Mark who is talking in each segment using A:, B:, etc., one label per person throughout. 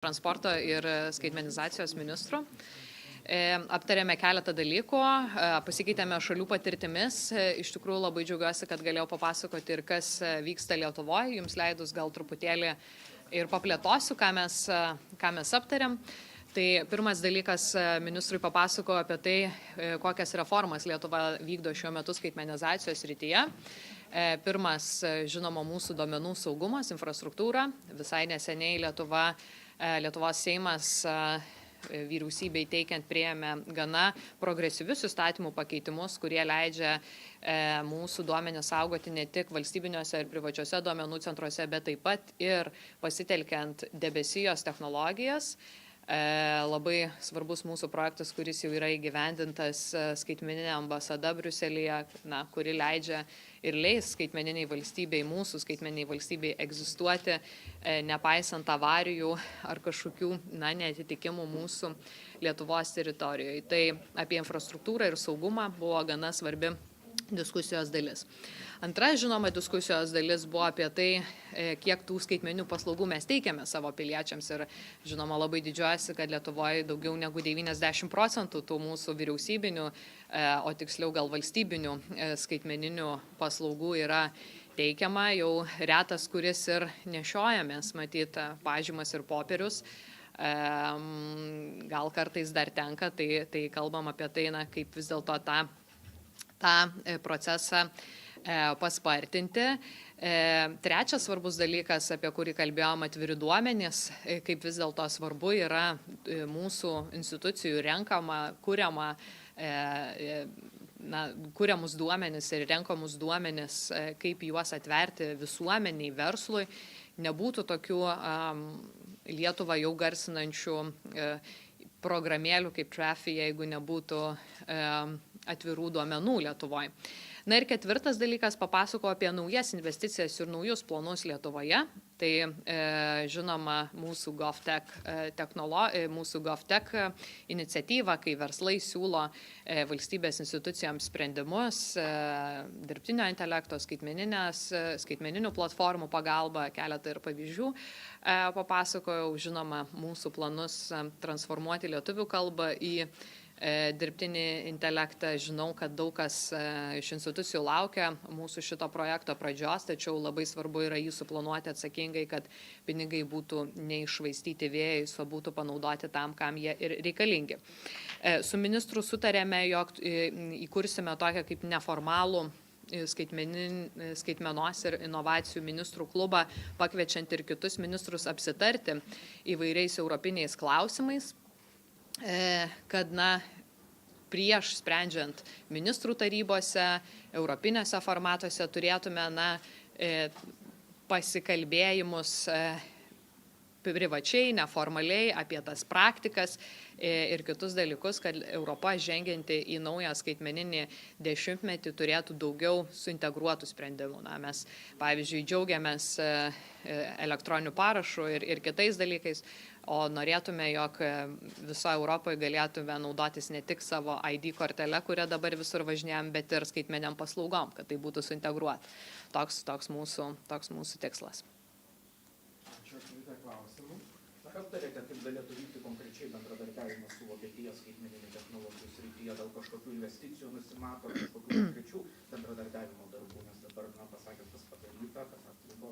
A: transporto ir skaitmenizacijos ministru. Aptarėme keletą dalykų, pasikeitėme šalių patirtimis. Iš tikrųjų labai džiaugiuosi, kad galėjau papasakoti ir kas vyksta Lietuvoje. Jums leidus gal truputėlį ir paplėtosiu, ką mes aptarėm. Tai pirmas dalykas, ministrui papasakojo apie tai, kokias reformas Lietuva vykdo šiuo metu skaitmenizacijos srityje. Pirmas, žinoma, mūsų duomenų saugumas, infrastruktūra. Visai neseniai Lietuvos Seimas vyriausybei teikiant priėmė gana progresyvius įstatymų pakeitimus, kurie leidžia mūsų duomenis saugoti ne tik valstybiniuose ir privačiuose duomenų centruose, bet taip pat ir pasitelkiant debesijos technologijas. Labai svarbus mūsų projektas, kuris jau yra įgyvendintas skaitmeninė ambasada Briuselyje, kuri leidžia ir leis skaitmeniniai valstybei, mūsų skaitmeniniai valstybei egzistuoti, nepaisant avarijų ar kažkokių neatitikimų mūsų Lietuvos teritorijoje. Tai apie infrastruktūrą ir saugumą buvo gana svarbi diskusijos dalis. Antra, žinoma, diskusijos dalis buvo apie tai, kiek tų skaitmeninių paslaugų mes teikiame savo piliečiams ir, žinoma, labai didžiuojasi, kad Lietuvoje daugiau negu 90% tų mūsų vyriausybinių, o tiksliau gal valstybinių skaitmeninių paslaugų yra teikiama. Jau retas, kuris ir nešiojamės, matyt, pažymas ir popierius. Gal kartais dar tenka, tai kalbam apie tai, kaip vis dėlto tą procesą paspartinti. Trečias svarbus dalykas, apie kurį kalbėjom, atviri duomenys, kaip vis dėlto svarbu yra mūsų institucijų kuriamus duomenys ir renkamus duomenys, kaip juos atverti visuomeniai, verslui. Nebūtų tokių Lietuvą jau garsinančių programėlių kaip Delfi, jeigu nebūtų atvirų duomenų Lietuvoje. Na ir ketvirtas dalykas, papasako apie naujas investicijas ir naujus planus Lietuvoje. Tai žinoma mūsų GovTech iniciatyva, kai verslai siūlo valstybės institucijoms sprendimus, dirbtinio intelekto, skaitmeninių platformų pagalba, keletą ir pavyzdžių. Papasakojau, žinoma, mūsų planus transformuoti lietuvių kalbą į dirbtinį intelektą. Žinau, kad daug kas iš institucijų laukia mūsų šito projekto pradžios, tačiau labai svarbu yra jį suplanuoti atsakingai, kad pinigai būtų neiššvaistyti vėjais, o būtų panaudoti tam, kam jie ir reikalingi. Su ministru sutarėme, jog įkursime tokią kaip neformalų skaitmenos ir inovacijų ministrų klubą, pakviečiant ir kitus ministrus apsitarti įvairiais europiniais klausimais, kad prieš sprendžiant ministrų tarybose, europinėse formatuose turėtume pasikalbėjimus privačiai, neformaliai apie tas praktikas ir kitus dalykus, kad Europa žengianti į naują skaitmeninį dešimtmetį turėtų daugiau suintegruotų sprendimų. Mes, pavyzdžiui, džiaugiamės elektroniniu parašu ir kitais dalykais, o norėtume, jog visoje Europoje galėtume naudotis ne tik savo ID kortelę, kurią dabar visur važinėjom, bet ir skaitmeniniam paslaugom, kad tai būtų suintegruota. Toks mūsų tikslas.
B: Aptarėte, kaip galėtų vykti konkrečiai bendradarbiavimas su Vokietijos skaitmeninių technologijų srityje, dėl kažkokių investicijų nusimato, kažkokių konkrečių bendradarbiavimo darbų, nes dabar, pasakėt, kas padaryta, kas atliko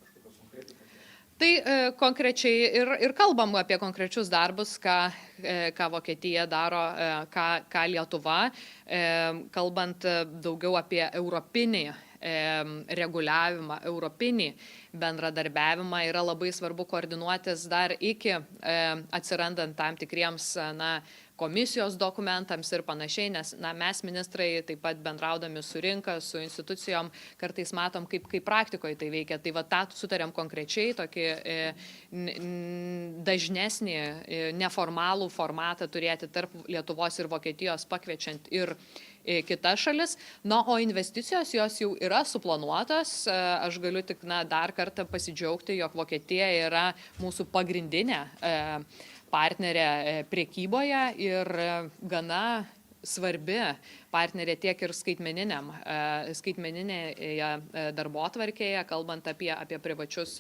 B: kažkokios konkretikos.
A: Tai konkrečiai ir kalbam apie konkrečius darbus, ką Vokietija daro, ką Lietuva, kalbant daugiau apie europinį reguliavimą, europinį bendradarbiavimą, yra labai svarbu koordinuotis dar iki atsirandant tam tikriems komisijos dokumentams ir panašiai, nes mes ministrai taip pat bendraudami su rinka, su institucijom, kartais matom, kaip praktikoje tai veikia. Tai tą sutarėm konkrečiai, tokį dažnesnį neformalų formatą turėti tarp Lietuvos ir Vokietijos, pakviečiant ir kitas šalis. O investicijos jos jau yra suplanuotos. Aš galiu tik dar kartą pasidžiaugti, jog Vokietija yra mūsų pagrindinė partnerė prekyboje ir gana svarbi partnerė tiek ir skaitmeninėje darbotvarkėje, kalbant apie privačius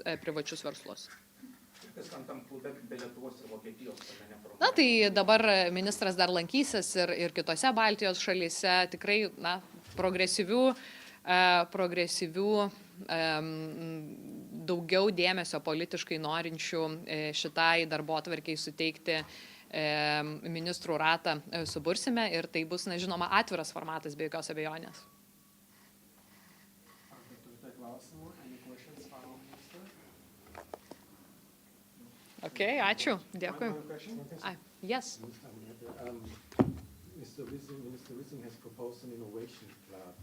A: verslus.
B: Kas tam klube be Lietuvos ir Vokietijos, ar ne?
A: Na, tai dabar ministras dar lankysis ir kitose Baltijos šalyse, tikrai, na, progresyvių daugiau dėmesio politiškai norinčių šitai darbotvarkei suteikti ministrų ratą subursime ir tai bus, žinoma, atviras formatas be jokios abejonės. Okay, ačiū. Dėkui. Yes.
C: Minister Wissingu has proposed an innovation club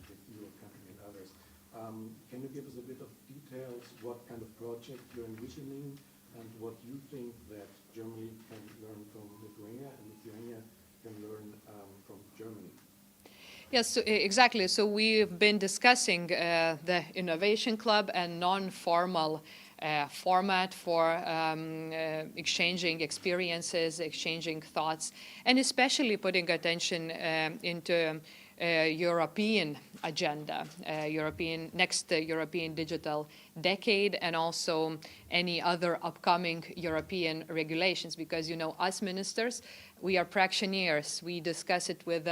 C: with your company and others. Can you give us a bit of details what kind of project you're envisioning and what you think that Germany can learn from Lithuania and Lithuania can learn from Germany?
A: Yes, exactly. So we've been discussing the Innovation Club and non-formal format for exchanging experiences, exchanging thoughts, and especially putting attention into European agenda, next European digital decade, and also any other upcoming European regulations. Because, us ministers, we are practitioners. We discuss it with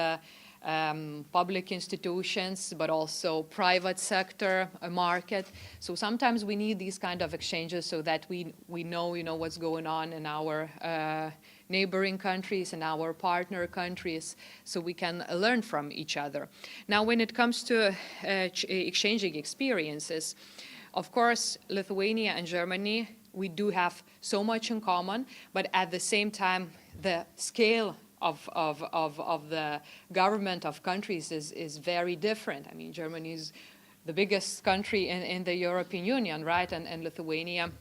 A: public institutions, but also private sector market. So sometimes we need these kind of exchanges so that we know, what's going on in our neighboring countries and our partner countries, so we can learn from each other. Now, when it comes to exchanging experiences, of course, Lithuania and Germany, we do have so much in common, but at the same time, the scale of the government of countries is very different. I mean, Germany is the biggest country in the European Union, right? And Lithuania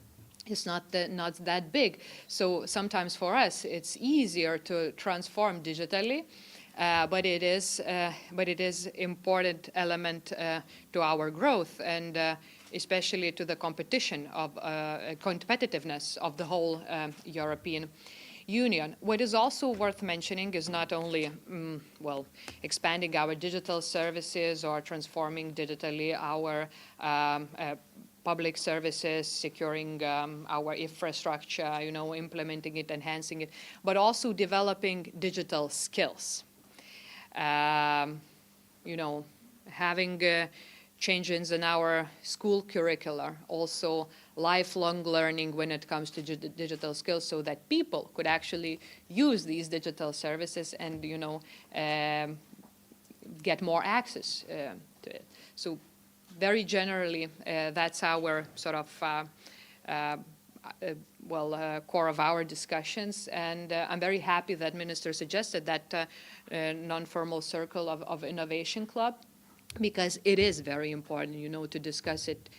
A: is not that big. So sometimes for us, it's easier to transform digitally, but it is important element to our growth and especially to the competitiveness of the whole European Union. What is also worth mentioning is not only, expanding our digital services or transforming digitally our public services, securing our infrastructure, implementing it, enhancing it, but also developing digital skills. Having changes in our school curricula, also lifelong learning when it comes to digital skills, so that people could actually use these digital services and, get more access to it. So very generally, that's our sort of core of our discussions. And I'm very happy that Minister suggested that non-formal circle of Innovation Club, because it is very important, to discuss it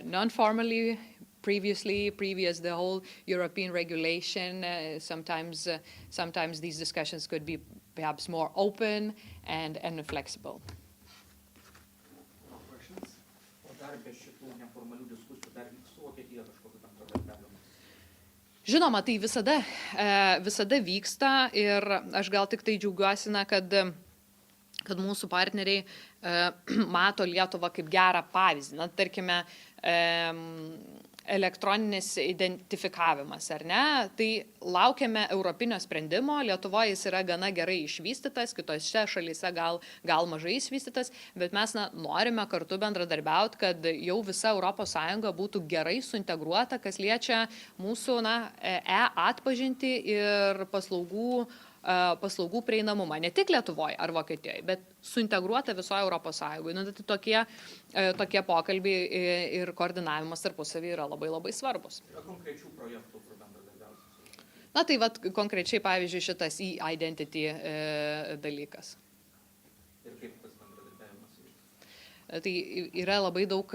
A: non-formally, previous the whole European regulation. Sometimes these discussions could be perhaps more open and flexible.
B: Questions? O dar be šitų neformalių diskusijų dar vyks su Vokietija kažkokiu bendradarbiavimu?
A: Žinoma, tai visada vyksta ir aš gal tik tai džiaugiuosi, kad mūsų partneriai mato Lietuvą kaip gerą pavyzdį. Na, tarkime, elektroninis identifikavimas, ar ne? Tai laukiame europinio sprendimo. Lietuvoje jis yra gana gerai išvystytas, kitose šalyse gal mažai išvystytas, bet mes norime kartu bendradarbiauti, kad jau visa ES būtų gerai suintegruota, kas liečia mūsų e-atpažintį ir paslaugų prieinamumą, ne tik Lietuvoje ar Vokietijoje, bet suintegruota visoje ES. Tai tokie pokalbiai ir koordinavimas tarpusavį yra labai labai svarbus.
B: Yra konkrečių projektų, kur bendradarbiausias?
A: Na tai konkrečiai, pavyzdžiui, šitas e-identity dalykas.
B: Ir kaip tas bendradarbiavimas vyksta?
A: Tai yra labai daug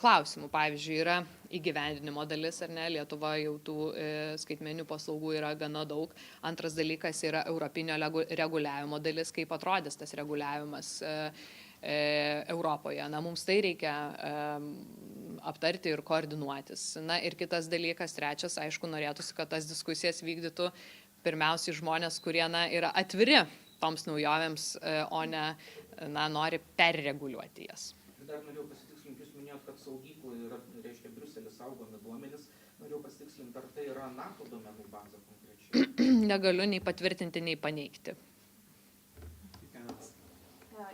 A: klausimų. Pavyzdžiui, yra įgyvendinimo dalis, ar ne? Lietuva jau tų skaitmeninių paslaugų yra gana daug. Antras dalykas yra europinio reguliavimo dalis, kaip atrodys tas reguliavimas Europoje. Mums tai reikia aptarti ir koordinuotis. Ir kitas dalykas, trečias, aišku, norėtųsi, kad tas diskusijas vykdytų pirmiausiai žmonės, kurie yra atviri toms naujovėms, o ne nori perreguliuoti jas.
B: Ir dar norėjau pasitikslinti, jūs minėjot, kad saugyklų yra, reiškia, Briuselis saugomi duomenys, Norėjau pasitikslinti, ar tai yra NATO duomenų bazė konkrečiai?
A: Negaliu nei patvirtinti, nei paneigti.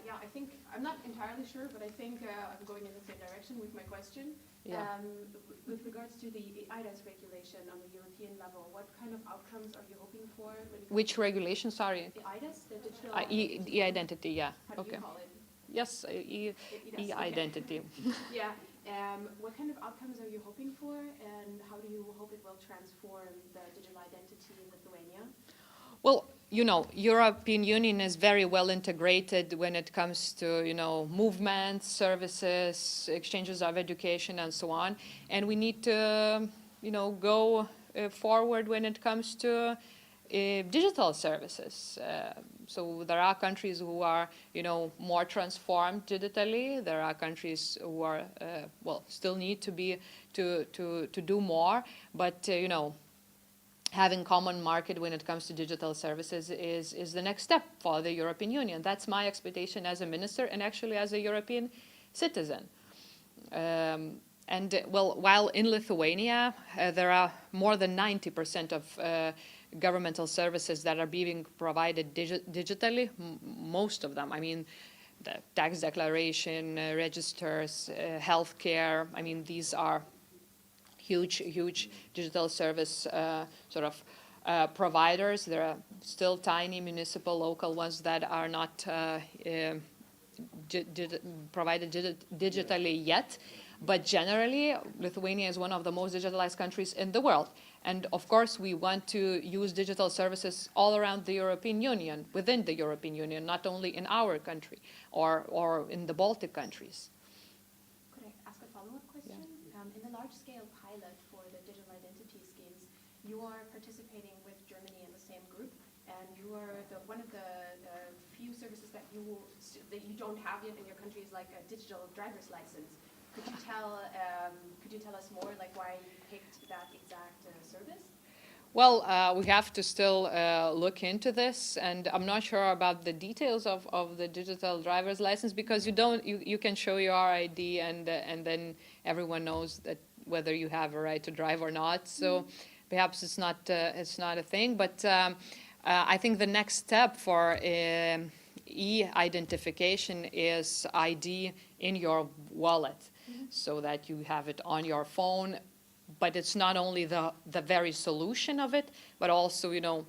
D: Yeah, I think, I'm not entirely sure, but I think I'm going in the same direction with my question.
A: Yeah.
D: With regards to the EIDAS regulation on the European level, what kind of outcomes are you hoping for?
A: Which regulation, sorry?
D: The EIDAS, the digital...
A: E-identity, yeah.
D: How do
A: Okay.
D: you call it?
A: Yes, e-identity.
D: Yeah. What kind of outcomes are you hoping for, and how do you hope it will transform the digital identity in Lithuania?
A: Well, you know, European Union is very well integrated when it comes to, you know, movements, services, exchanges of education, and so on. And we need to, you know, go forward when it comes to digital services. So there are countries who are, you know, more transformed digitally. There are countries who are, well, still need to be to do more. But you know, having common market when it comes to digital services is the next step for the European Union. That's my expectation as a minister and actually as a European citizen. And well, while in Lithuania there are more than 90% of governmental services that are being provided digitally, most of them. I mean, the tax declaration, registers, healthcare. I mean, these are huge digital service providers. There are still tiny municipal, local ones that are not provided digitally yet. But generally, Lithuania is one of the most digitalized countries in the world. And of course, we want to use digital services all around the European Union, within the European Union, not only in our country or in the Baltic countries.
D: Could I ask a follow-up question? Yeah. In the large-scale pilot for the digital identity schemes, you are participating with Germany in the same group, and you are one of the few services that you don't have yet in your country is like a digital driver's license. Could you tell us more, like why you picked that exact service?
A: Well, we have to still look into this, and I'm not sure about the details of the digital driver's license, because you can show your ID and then everyone knows that whether you have a right to drive or not. So perhaps it's not a thing, but I think the next step for e-identification is ID in your wallet. So that you have it on your phone, but it's not only the very solution of it, but also, you know,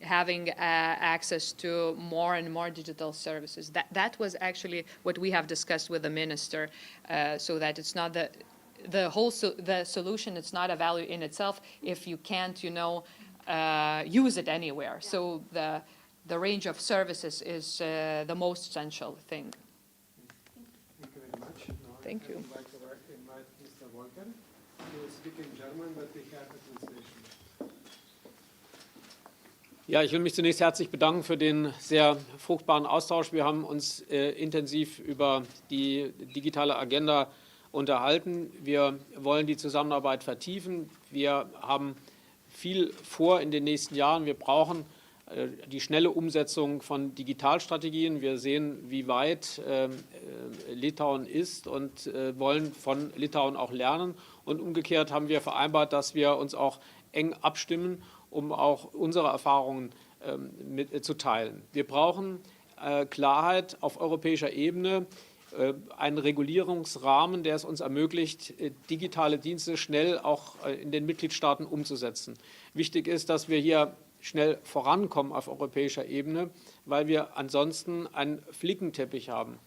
A: having access to more and more digital services. That was actually what we have discussed with the minister, so that it's not the solution. It's not a value in itself if you can't, you know, use it anywhere. Yeah. So the range of services is the most essential thing.
C: Thank you very much.
A: Thank you.
C: I would like to invite Mr. Volker. He will speak in German, but we have a translation.
E: Ja, ich will mich zunächst herzlich bedanken für den sehr fruchtbaren Austausch. Wir haben uns intensiv über die digitale Agenda unterhalten. Wir wollen die Zusammenarbeit vertiefen. Wir haben viel vor in den nächsten Jahren. Wir brauchen die schnelle Umsetzung von Digitalstrategien. Wir sehen, wie weit Litauen ist und wollen von Litauen auch lernen. Und umgekehrt haben wir vereinbart, dass wir uns auch eng abstimmen, um auch unsere Erfahrungen zu teilen. Wir brauchen Klarheit auf europäischer Ebene, einen Regulierungsrahmen, der es uns ermöglicht, digitale Dienste schnell auch in den Mitgliedstaaten umzusetzen. Wichtig ist, dass wir hier schnell vorankommen auf europäischer Ebene, weil wir ansonsten einen Flickenteppich haben.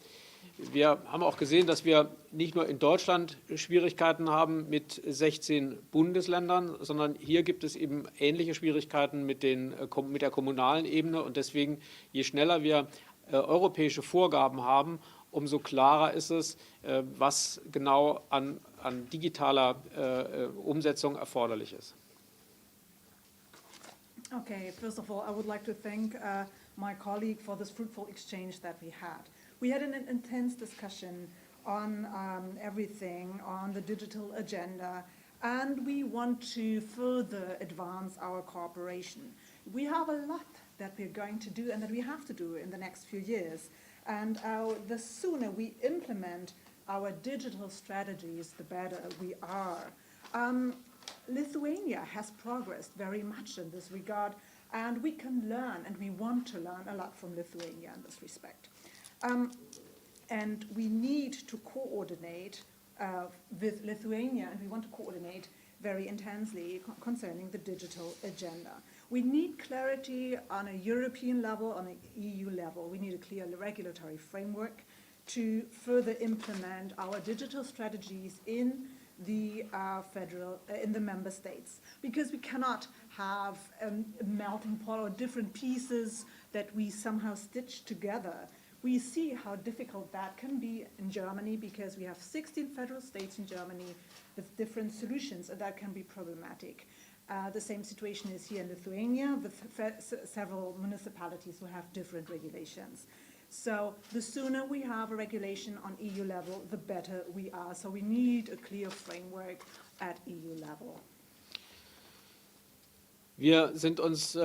E: Wir haben auch gesehen, dass wir nicht nur in Deutschland Schwierigkeiten haben mit 16 Bundesländern, sondern hier gibt es eben ähnliche Schwierigkeiten mit der kommunalen Ebene. Und deswegen, je schneller wir europäische Vorgaben haben, umso klarer ist es, was genau an digitaler Umsetzung erforderlich ist.
F: Okay, first of all, I would like to thank my colleague for this fruitful exchange that we had. We had an intense discussion on everything, on the digital agenda, and we want to further advance our cooperation. We have a lot that we're going to do and that we have to do in the next few years. And the sooner we implement our digital strategies, the better we are. Lithuania has progressed very much in this regard, and we can learn, and we want to learn a lot from Lithuania in this respect. And we need to coordinate with Lithuania, and we want to coordinate very intensely concerning the digital agenda. We need clarity on a European level, on an EU level. We need a clear regulatory framework to further implement our digital strategies in the in the member states, because we cannot have a melting pot or different pieces that we somehow stitch together. We see how difficult that can be in Germany, because we have 16 federal states in Germany with different solutions, and that can be problematic. The same situation is here in Lithuania with several municipalities who have different regulations. So the sooner we have a regulation on EU level, the better we are. So we need a clear framework at EU level.
E: Wir sind uns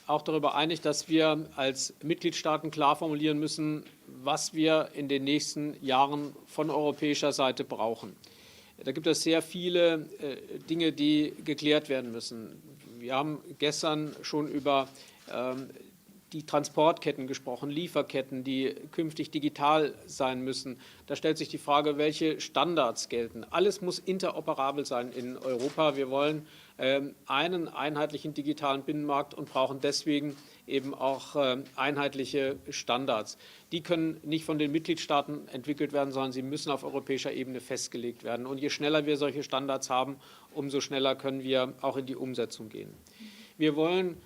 E: auch darüber einig, dass wir als Mitgliedstaaten klar formulieren müssen, was wir in den nächsten Jahren von europäischer Seite brauchen. Da gibt es sehr viele Dinge, die geklärt werden müssen. Wir haben gestern schon über die Transportketten gesprochen, Lieferketten, die künftig digital sein müssen. Da stellt sich die Frage, welche Standards gelten. Alles muss interoperabel sein in Europa. Wir wollen einen einheitlichen digitalen Binnenmarkt und brauchen deswegen eben auch einheitliche Standards. Die können nicht von den Mitgliedstaaten entwickelt werden, sondern sie müssen auf europäischer Ebene festgelegt werden. Und je schneller wir solche Standards haben, umso schneller können wir auch in die Umsetzung gehen. Wir wollen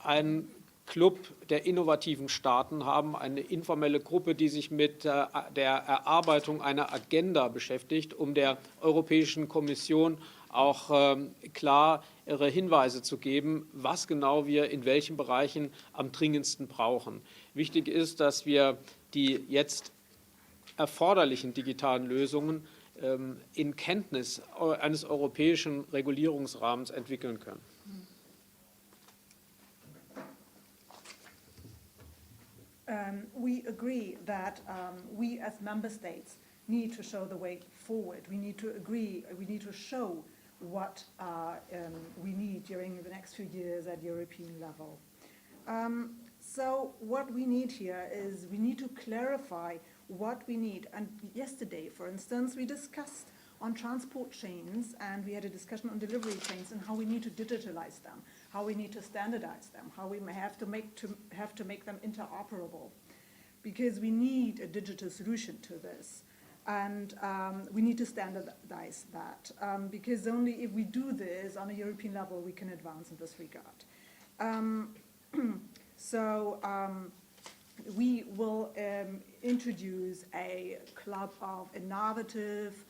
E: einen Club der innovativen Staaten haben, eine informelle Gruppe, die sich mit der Erarbeitung einer Agenda beschäftigt, um der Europäischen Kommission auch klar ihre Hinweise zu geben, was genau wir in welchen Bereichen am dringendsten brauchen. Wichtig ist, dass wir die jetzt erforderlichen digitalen Lösungen in Kenntnis eines europäischen Regulierungsrahmens entwickeln können.
F: We agree that we as member states need to show the way forward. We need to agree, we need to show what we need during the next few years at European level. So what we need here is we need to clarify what we need. And yesterday, for instance, we discussed on transport chains, and we had a discussion on delivery chains and how we need to digitalize them, how we need to standardize them, how we may have to make them interoperable, because we need a digital solution to this. And we need to standardize that, because only if we do this on a European level, we can advance in this regard. We will introduce a club of innovative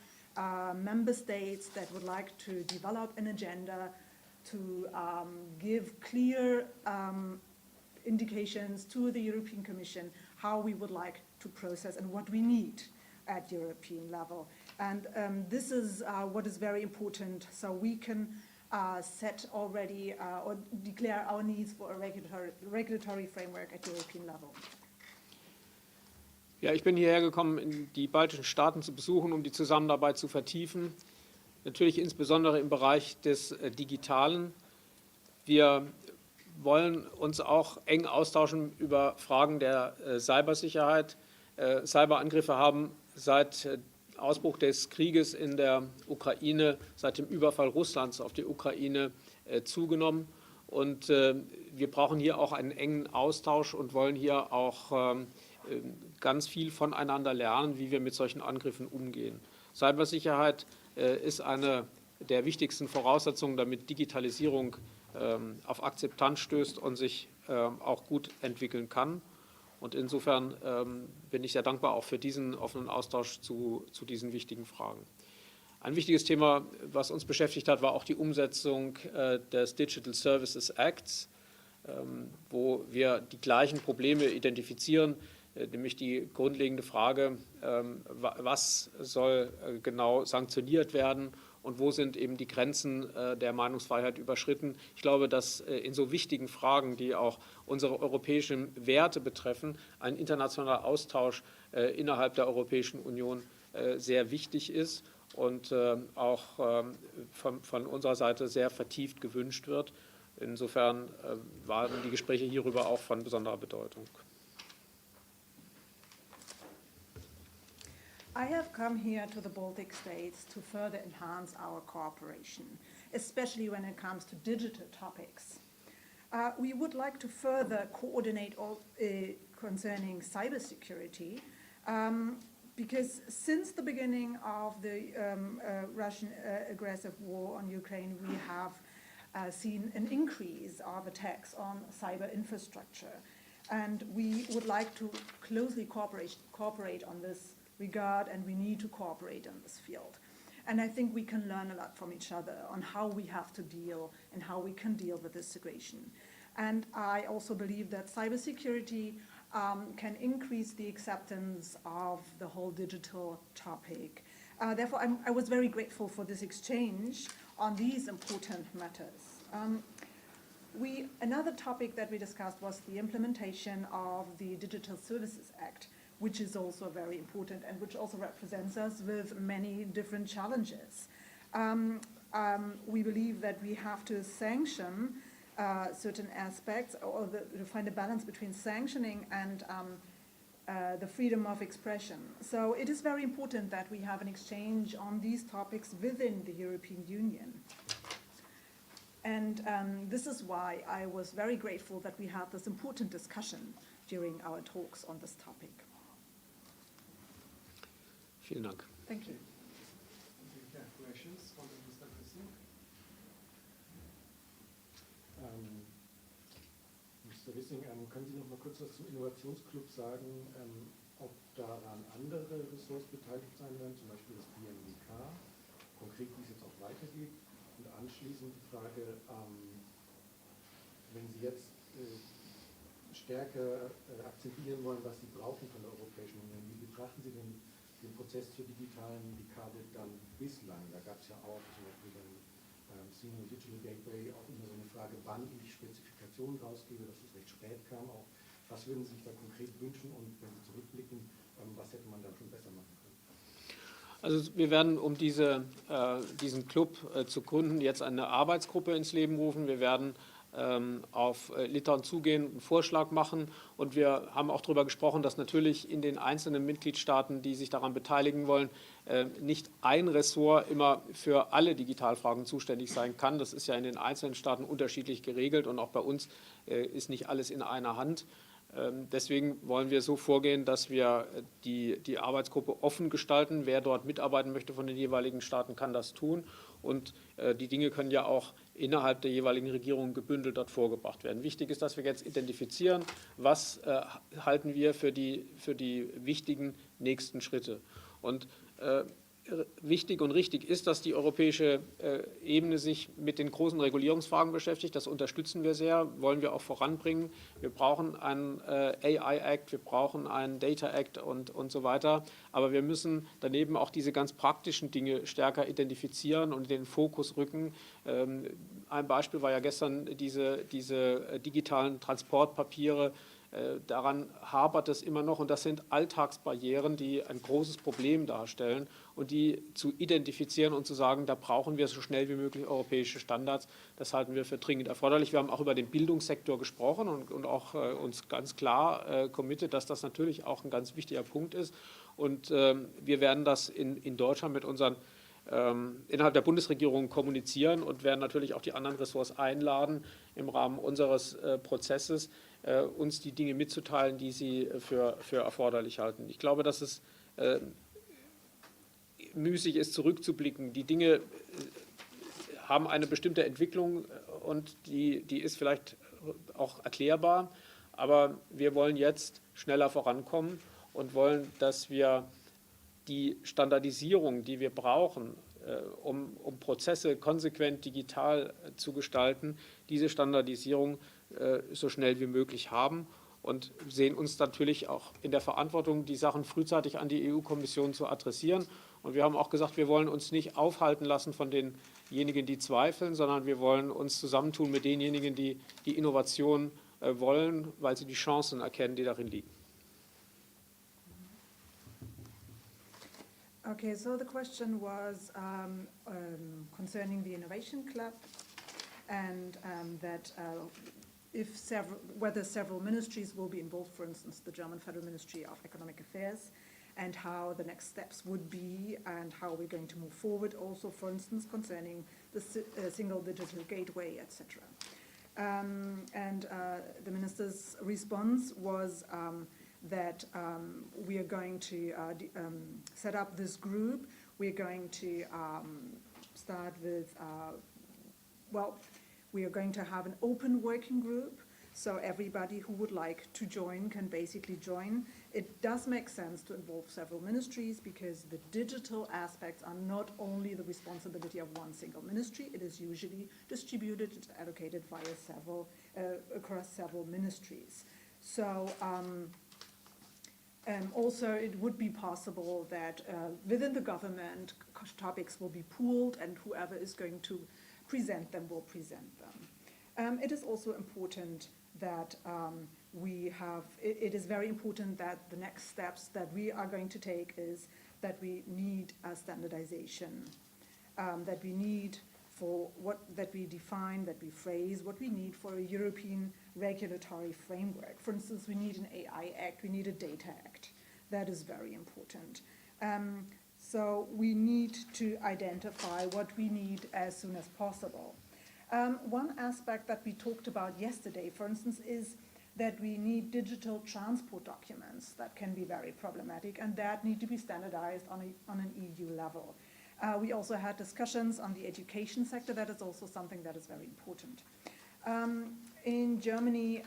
F: member states that would like to develop an agenda to give clear indications to the European Commission how we would like to process and what we need at European level. And this is what is very important, so we can set already or declare our needs for a regulatory framework at European level.
E: Ja, ich bin hierher gekommen, die baltischen Staaten zu besuchen, um die Zusammenarbeit zu vertiefen. Natürlich insbesondere im Bereich des Digitalen. Wir wollen uns auch eng austauschen über Fragen der Cybersicherheit. Cyberangriffe haben seit Ausbruch des Krieges in der Ukraine, seit dem Überfall Russlands auf die Ukraine zugenommen. Und wir brauchen hier auch einen engen Austausch und wollen hier auch ganz viel voneinander lernen, wie wir mit solchen Angriffen umgehen. Cybersicherheit ist eine der wichtigsten Voraussetzungen, damit Digitalisierung auf Akzeptanz stößt und sich auch gut entwickeln kann. Und insofern bin ich sehr dankbar auch für diesen offenen Austausch zu diesen wichtigen Fragen. Ein wichtiges Thema, was uns beschäftigt hat, war auch die Umsetzung des Digital Services Acts, wo wir die gleichen Probleme identifizieren, nämlich die grundlegende Frage, was soll genau sanktioniert werden und wo sind eben die Grenzen der Meinungsfreiheit überschritten. Ich glaube, dass in so wichtigen Fragen, die auch unsere europäischen Werte betreffen, ein internationaler Austausch innerhalb der Europäischen Union sehr wichtig ist. und auch von unserer Seite sehr vertieft gewünscht wird. Insofern waren die Gespräche hierüber auch von besonderer Bedeutung.
F: I have come here to the Baltic states to further enhance our cooperation, especially when it comes to digital topics. We would like to further coordinate all concerning cybersecurity, because since the beginning of the Russian aggressive war on Ukraine, we have seen an increase of attacks on cyber infrastructure. And we would like to closely cooperate on this regard, and we need to cooperate in this field. And I think we can learn a lot from each other on how we have to deal and how we can deal with this situation. And I also believe that cybersecurity can increase the acceptance of the whole digital topic. Therefore, I was very grateful for this exchange on these important matters. Another topic that we discussed was the implementation of the Digital Services Act, which is also very important and which also represents us with many different challenges. We believe that we have to sanction certain aspects, or to find a balance between sanctioning and the freedom of expression. So it is very important that we have an exchange on these topics within the European Union. And this is why I was very grateful that we had this important discussion during our talks on this topic.
E: Vielen Dank.
F: Thank you.
C: Questions from Mr. Wissingu? Mr. Wissingu, können Sie noch mal kurz was zum Innovationsclub sagen, ob daran andere Ressorts beteiligt sein werden, zum Beispiel das BMWK, konkret wie es jetzt auch weitergeht? Und anschließend die Frage, wenn Sie jetzt stärker akzentuieren wollen, was Sie brauchen von der Europäischen Union, wie betrachten Sie denn den Prozess zur digitalen Dekade dann bislang? Da gab es ja auch zum Beispiel beim Single Digital Gateway auch immer so eine Frage, wann ich Spezifikationen rausgebe, dass es recht spät kam. Auch was würden Sie sich da konkret wünschen, und wenn Sie zurückblicken, was hätte man dann schon besser machen können?
E: Also wir werden, um diesen Club zu gründen, jetzt eine Arbeitsgruppe ins Leben rufen. Wir werden auf Litauen zugehen, einen Vorschlag machen, und wir haben auch darüber gesprochen, dass natürlich in den einzelnen Mitgliedstaaten, die sich daran beteiligen wollen, nicht ein Ressort immer für alle Digitalfragen zuständig sein kann. Das ist ja in den einzelnen Staaten unterschiedlich geregelt, und auch bei uns ist nicht alles in einer Hand. Deswegen wollen wir so vorgehen, dass wir die Arbeitsgruppe offen gestalten. Wer dort mitarbeiten möchte von den jeweiligen Staaten, kann das tun. Und die Dinge können ja auch innerhalb der jeweiligen Regierung gebündelt dort vorgebracht werden. Wichtig ist, dass wir jetzt identifizieren, was halten wir für die wichtigen nächsten Schritte. Und wichtig und richtig ist, dass die europäische Ebene sich mit den großen Regulierungsfragen beschäftigt. Das unterstützen wir sehr, wollen wir auch voranbringen. Wir brauchen einen AI-Act, wir brauchen einen Data-Act und so weiter. Aber wir müssen daneben auch diese ganz praktischen Dinge stärker identifizieren und in den Fokus rücken. Ein Beispiel war ja gestern diese digitalen Transportpapiere. Daran hapert es immer noch, und das sind Alltagsbarrieren, die ein großes Problem darstellen, und die zu identifizieren und zu sagen, da brauchen wir so schnell wie möglich europäische Standards, das halten wir für dringend erforderlich. Wir haben auch über den Bildungssektor gesprochen und auch uns ganz klar committed, dass das natürlich auch ein ganz wichtiger Punkt ist, und wir werden das in Deutschland mit unseren innerhalb der Bundesregierung kommunizieren und werden natürlich auch die anderen Ressorts einladen, im Rahmen unseres Prozesses uns die Dinge mitzuteilen, die sie für erforderlich halten. Ich glaube, dass es müßig ist, zurückzublicken. Die Dinge haben eine bestimmte Entwicklung, und die ist vielleicht auch erklärbar, aber wir wollen jetzt schneller vorankommen und wollen, dass wir die Standardisierung, die wir brauchen, um Prozesse konsequent digital zu gestalten, diese Standardisierung so schnell wie möglich haben, und sehen uns natürlich auch in der Verantwortung, die Sachen frühzeitig an die EU-Kommission zu adressieren. Und wir haben auch gesagt, wir wollen uns nicht aufhalten lassen von denjenigen, die zweifeln, sondern wir wollen uns zusammentun mit denjenigen, die die Innovation wollen, weil sie die Chancen erkennen, die darin liegen.
F: Okay, so the question was concerning the Innovation Club and that whether several ministries will be involved, for instance, the German Federal Ministry of Economic Affairs, and how the next steps would be and how we're going to move forward also, for instance, concerning the single digital gateway, etc. The minister's response was that we are going to set up this group. We're going to start with, we are going to have an open working group, so everybody who would like to join can basically join. It does make sense to involve several ministries because the digital aspects are not only the responsibility of one single ministry, it is usually distributed and allocated via across several ministries. So also it would be possible that within the government topics will be pooled and whoever is going to present them will present them. It is also important that it is very important that the next steps that we are going to take is that we need a standardization, that we need that we define, that we phrase what we need for a European regulatory framework. For instance, we need an AI Act, we need a Data Act. That is very important. So we need to identify what we need as soon as possible. One aspect that we talked about yesterday, for instance, is that we need digital transport documents that can be very problematic and that need to be standardized on an EU level. We also had discussions on the education sector. That is also something that is very important. In Germany,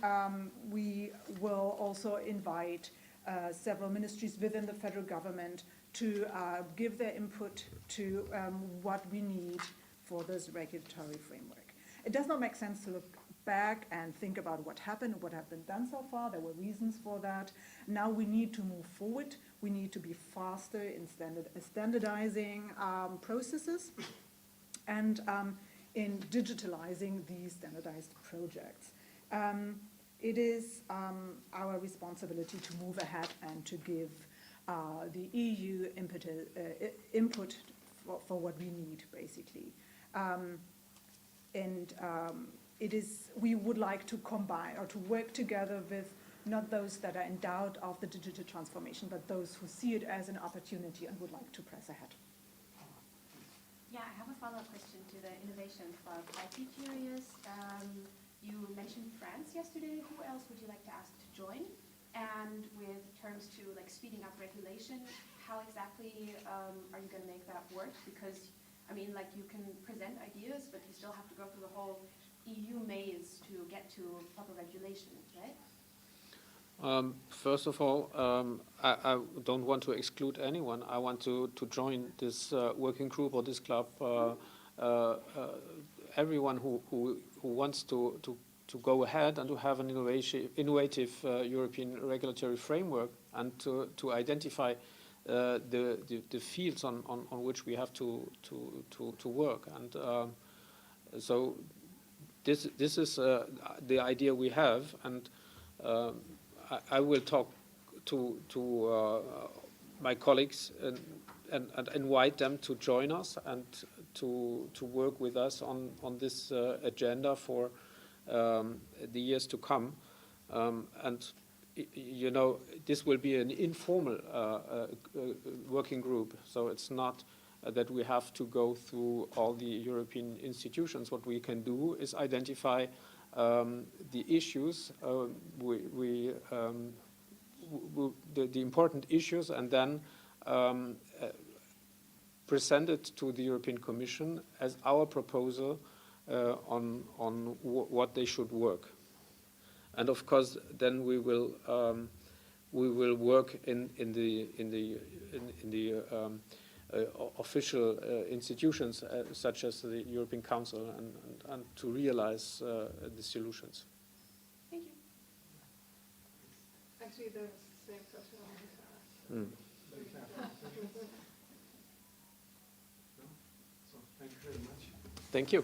F: we will also invite several ministries within the federal government to give their input to what we need for this regulatory framework. It does not make sense to look back and think about what happened, what have been done so far. There were reasons for that. Now we need to move forward. We need to be faster in standardizing processes and in digitalizing these standardized projects. It is our responsibility to move ahead and to give the EU input for what we need, basically. We would like to combine or to work together with not those that are in doubt of the digital transformation, but those who see it as an opportunity and would like to press ahead.
D: Yeah, I have a follow-up question to the Innovation Club. I'd be curious, you mentioned France yesterday. Who else would you like to ask to join? And with terms to like speeding up regulation, how exactly are you going to make that work? Because I mean, like you can present ideas, but you still have to go through the whole EU maze to get to proper regulation, right?
E: First of all, I don't want to exclude anyone. I want to join this working group or this club. Everyone who wants to go ahead and to have an innovative European regulatory framework and to identify the fields on which we have to work. And so this is the idea we have, and I will talk to my colleagues and invite them to join us and to work with us on this agenda for the years to come. And you know, this will be an informal working group, so it's not that we have to go through all the European institutions. What we can do is identify the issues, the important issues, and then present it to the European Commission as our proposal on what they should work. And of course, then we will work in the official institutions such as the European Council and to realize the solutions.
D: Thank you.
G: Actually, the same question I wanted to ask.
C: No? So, thank you very much.
E: Thank you.